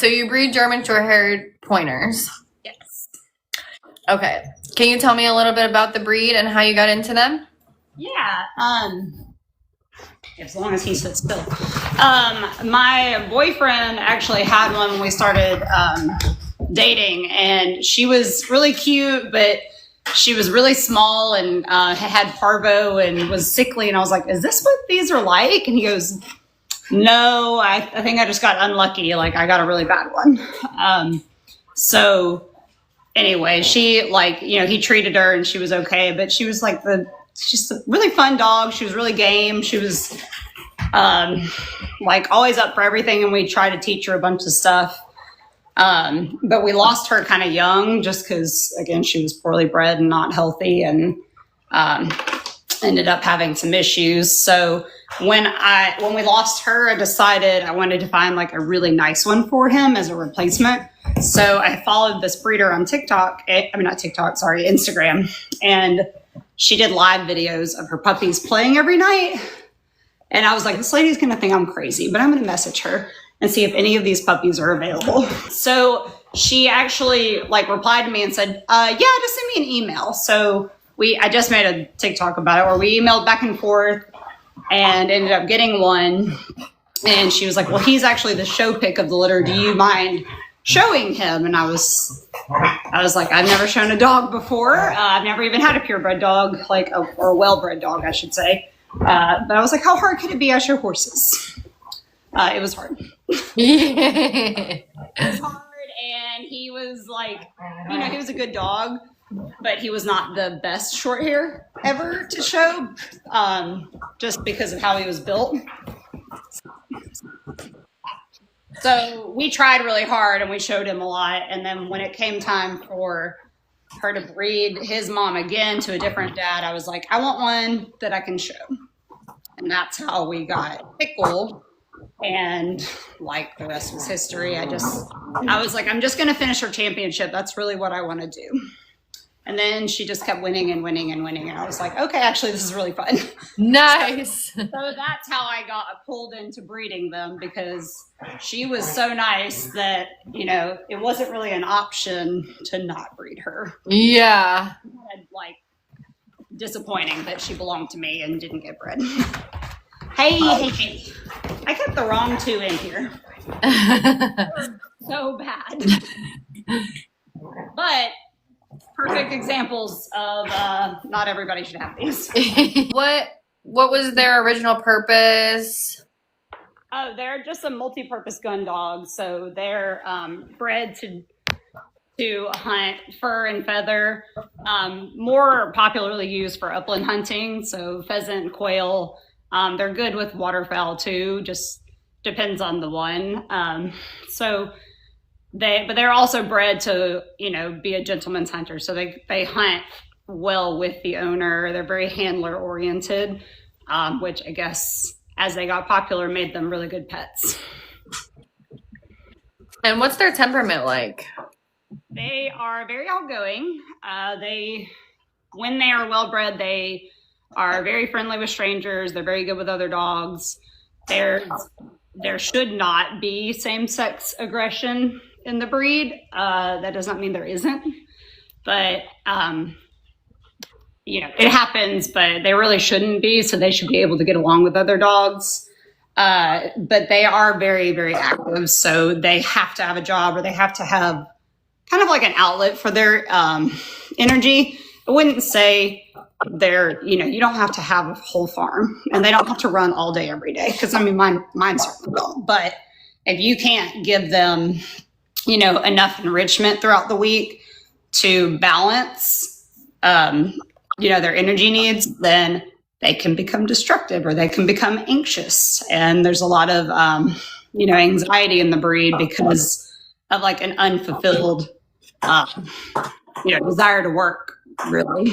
So you breed German Shorthaired Pointers. Yes. Okay. Can you tell me a little bit about the breed and how you got into them? Yeah. As long as he sits still. My boyfriend actually had one when we started dating, and she was really cute, but she was really small and had parvo and was sickly. And I was like, "Is this what these are like?" And he goes, "No, I think I just got unlucky. Like I got a really bad one." So anyway, she he treated her and she was okay, but she was like she's a really fun dog. She was really game. She was always up for everything, and we tried to teach her a bunch of stuff. But we lost her kind of young just because, again, she was poorly bred and not healthy, and ended up having some issues. So when we lost her, I decided I wanted to find like a really nice one for him as a replacement. So I followed this breeder on Instagram, and she did live videos of her puppies playing every night. And I was like, this lady's going to think I'm crazy, but I'm going to message her and see if any of these puppies are available. So she actually replied to me and said, yeah, just send me an email. So I just made a TikTok about it where we emailed back and forth and ended up getting one. And she was like, well, he's actually the show pick of the litter. Do you mind showing him? And I was like, I've never shown a dog before. I've never even had a purebred dog, or a well-bred dog, I should say. But I was like, how hard could it be? I show horses. It was hard. It was hard, and he was he was a good dog, but he was not the best short hair ever to show, just because of how he was built. So we tried really hard, and we showed him a lot, and then when it came time for her to breed his mom again to a different dad, I was like, I want one that I can show. And that's how we got Pickle. And the rest was history. I was like, I'm just going to finish her championship. That's really what I want to do. And then she just kept winning and winning and winning. And I was like, okay, actually, this is really fun. Nice. So that's how I got pulled into breeding them, because she was so nice that, it wasn't really an option to not breed her. Yeah. Disappointing that she belonged to me and didn't get bred. Hey. I kept the wrong two in here. So bad. But perfect examples of not everybody should have these. What was their original purpose? Oh, they're just a multi-purpose gun dog. So they're bred to hunt fur and feather, more popularly used for upland hunting. So pheasant, quail. They're good with waterfowl too, just depends on the one. But they're also bred to, be a gentleman's hunter. So they hunt well with the owner. They're very handler oriented, which I guess as they got popular made them really good pets. And what's their temperament like? They are very outgoing. When they are well bred, they are very friendly with strangers. They're very good with other dogs. There should not be same-sex aggression in the breed. That does not mean there isn't, but it happens, but they really shouldn't be. So they should be able to get along with other dogs. But they are very, very active. So they have to have a job, or they have to have kind of like an outlet for their energy. I wouldn't say you don't have to have a whole farm, and they don't have to run all day every day, because mine certainly don't. But if you can't give them enough enrichment throughout the week to balance their energy needs, then they can become destructive, or they can become anxious. And there's a lot of anxiety in the breed because of an unfulfilled desire to work, really.